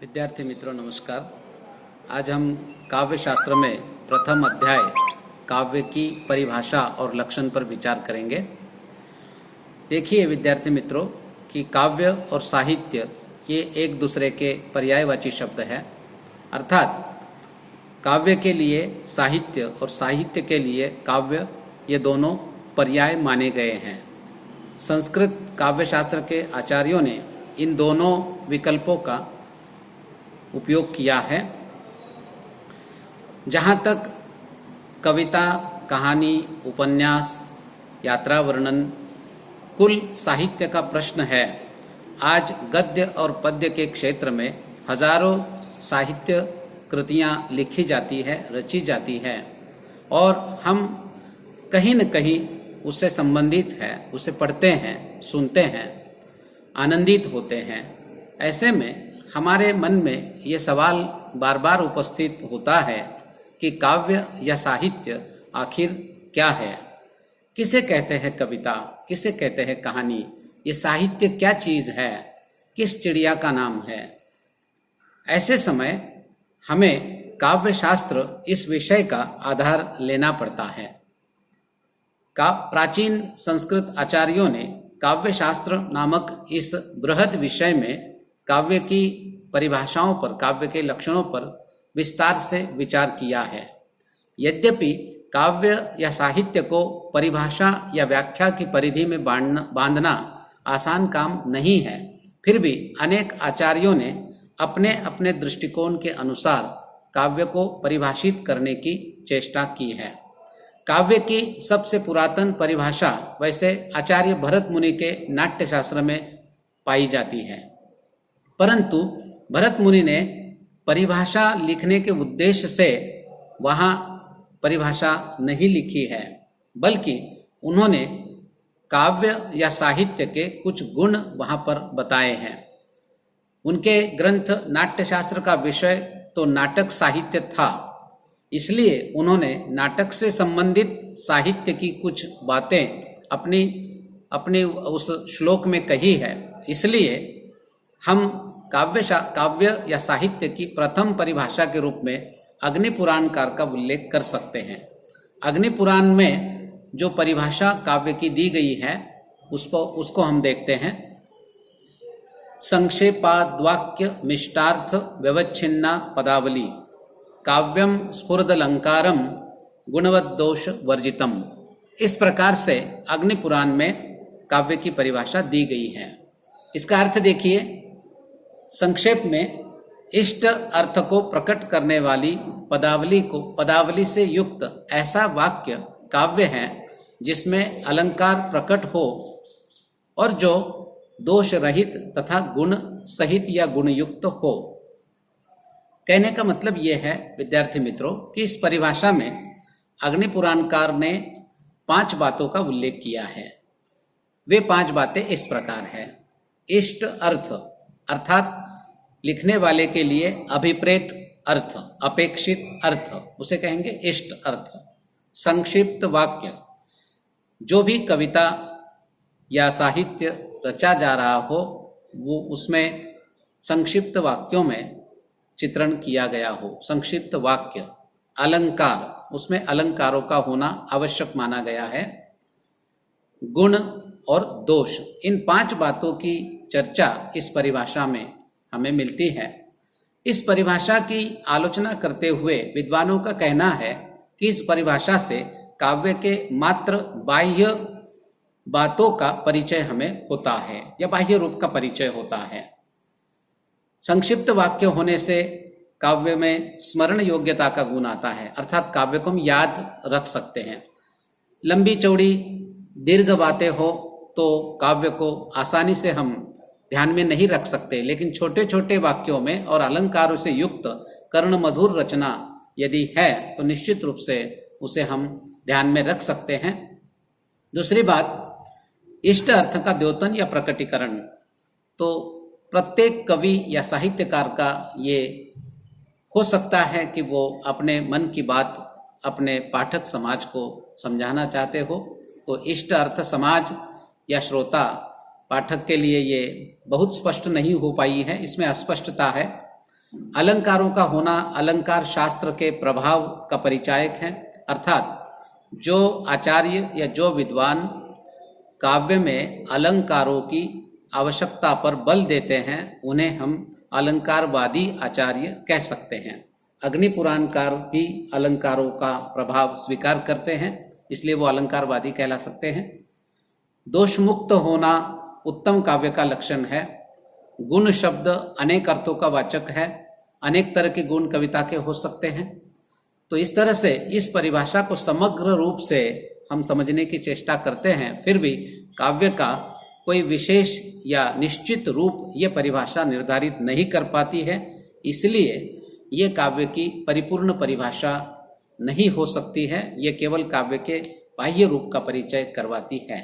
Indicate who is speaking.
Speaker 1: विद्यार्थी मित्रों नमस्कार। आज हम काव्य शास्त्र में प्रथम अध्याय काव्य की परिभाषा और लक्षण पर विचार करेंगे। देखिए विद्यार्थी मित्रों कि काव्य और साहित्य ये एक दूसरे के पर्यायवाची शब्द है, अर्थात काव्य के लिए साहित्य और साहित्य के लिए काव्य ये दोनों पर्याय माने गए हैं। संस्कृत काव्य शास्त्र के आचार्यों ने इन दोनों विकल्पों का उपयोग किया है। जहाँ तक कविता, कहानी, उपन्यास, यात्रा वर्णन, कुल साहित्य का प्रश्न है, आज गद्य और पद्य के क्षेत्र में हजारों साहित्य कृतियाँ लिखी जाती है, रची जाती है और हम कहीं न कहीं उससे संबंधित है, उसे पढ़ते हैं, सुनते हैं, आनंदित होते हैं। ऐसे में हमारे मन में ये सवाल बार बार उपस्थित होता है कि काव्य या साहित्य आखिर क्या है? किसे कहते हैं कविता, किसे कहते हैं कहानी? ये साहित्य क्या चीज़ है? किस चिड़िया का नाम है? ऐसे समय हमें काव्य शास्त्र इस विषय का आधार लेना पड़ता है। प्राचीन संस्कृत आचार्यों ने काव्य शास्त्र नामक इस बृहद विषय में काव्य की परिभाषाओं पर, काव्य के लक्षणों पर विस्तार से विचार किया है। यद्यपि काव्य या साहित्य को परिभाषा या व्याख्या की परिधि में बांधना आसान काम नहीं है, फिर भी अनेक आचार्यों ने अपने अपने दृष्टिकोण के अनुसार काव्य को परिभाषित करने की चेष्टा की है। काव्य की सबसे पुरातन परिभाषा वैसे आचार्य भरत मुनि के नाट्यशास्त्र में पाई जाती है, परंतु भरत मुनि ने परिभाषा लिखने के उद्देश्य से वहाँ परिभाषा नहीं लिखी है, बल्कि उन्होंने काव्य या साहित्य के कुछ गुण वहाँ पर बताए हैं। उनके ग्रंथ नाट्यशास्त्र का विषय तो नाटक साहित्य था, इसलिए उन्होंने नाटक से संबंधित साहित्य की कुछ बातें अपनी उस श्लोक में कही है। इसलिए हम काव्य या साहित्य की प्रथम परिभाषा के रूप में अग्निपुराणकार का उल्लेख कर सकते हैं। अग्निपुराण में जो परिभाषा काव्य की दी गई है उसको हम देखते हैं। संक्षेपाद्वाक्य मिष्टार्थ व्यवच्छिन्ना पदावली काव्यम स्फुरदलंकारम गुणवद्दोष वर्जितम। इस प्रकार से अग्निपुराण में काव्य की परिभाषा दी गई है। इसका अर्थ देखिए, संक्षेप में इष्ट अर्थ को प्रकट करने वाली पदावली से युक्त ऐसा वाक्य काव्य है जिसमें अलंकार प्रकट हो और जो दोष रहित तथा गुण सहित या गुणयुक्त हो। कहने का मतलब यह है विद्यार्थी मित्रों कि इस परिभाषा में अग्निपुराणकार ने 5 बातों का उल्लेख किया है। वे 5 बातें इस प्रकार है। इष्ट अर्थ अर्थात लिखने वाले के लिए अभिप्रेत अर्थ, अपेक्षित अर्थ, उसे कहेंगे इष्ट अर्थ। संक्षिप्त वाक्य, जो भी कविता या साहित्य रचा जा रहा हो वो उसमें संक्षिप्त वाक्यों में चित्रण किया गया हो, संक्षिप्त वाक्य। अलंकार, उसमें अलंकारों का होना आवश्यक माना गया है। गुण और दोष, इन 5 बातों की चर्चा इस परिभाषा में हमें मिलती है। इस परिभाषा की आलोचना करते हुए विद्वानों का कहना है कि इस परिभाषा से काव्य के मात्र बाह्य बातों का परिचय हमें होता है या बाह्य रूप का परिचय होता है। संक्षिप्त वाक्य होने से काव्य में स्मरण योग्यता का गुण आता है, अर्थात काव्य को हम याद रख सकते हैं। लंबी चौड़ी दीर्घ बातें हो तो काव्य को आसानी से हम ध्यान में नहीं रख सकते, लेकिन छोटे छोटे वाक्यों में और अलंकारों से युक्त कर्ण मधुर रचना यदि है तो निश्चित रूप से उसे हम ध्यान में रख सकते हैं। दूसरी बात, इष्ट अर्थ का द्योतन या प्रकटीकरण। तो प्रत्येक कवि या साहित्यकार का ये हो सकता है कि वो अपने मन की बात अपने पाठक समाज को समझाना चाहते हो, तो इष्ट अर्थ समाज या श्रोता पाठक के लिए ये बहुत स्पष्ट नहीं हो पाई है, इसमें अस्पष्टता है। अलंकारों का होना अलंकार शास्त्र के प्रभाव का परिचायक है, अर्थात जो आचार्य या जो विद्वान काव्य में अलंकारों की आवश्यकता पर बल देते हैं उन्हें हम अलंकारवादी आचार्य कह सकते हैं। अग्नि पुराणकार भी अलंकारों का प्रभाव स्वीकार करते हैं, इसलिए वो अलंकारवादी कहला सकते हैं। दोष मुक्त होना उत्तम काव्य का लक्षण है। गुण शब्द अनेक अर्थों का वाचक है, अनेक तरह के गुण कविता के हो सकते हैं। तो इस तरह से इस परिभाषा को समग्र रूप से हम समझने की चेष्टा करते हैं, फिर भी काव्य का कोई विशेष या निश्चित रूप ये परिभाषा निर्धारित नहीं कर पाती है, इसलिए ये काव्य की परिपूर्ण परिभाषा नहीं हो सकती है, ये केवल काव्य के बाह्य रूप का परिचय करवाती है।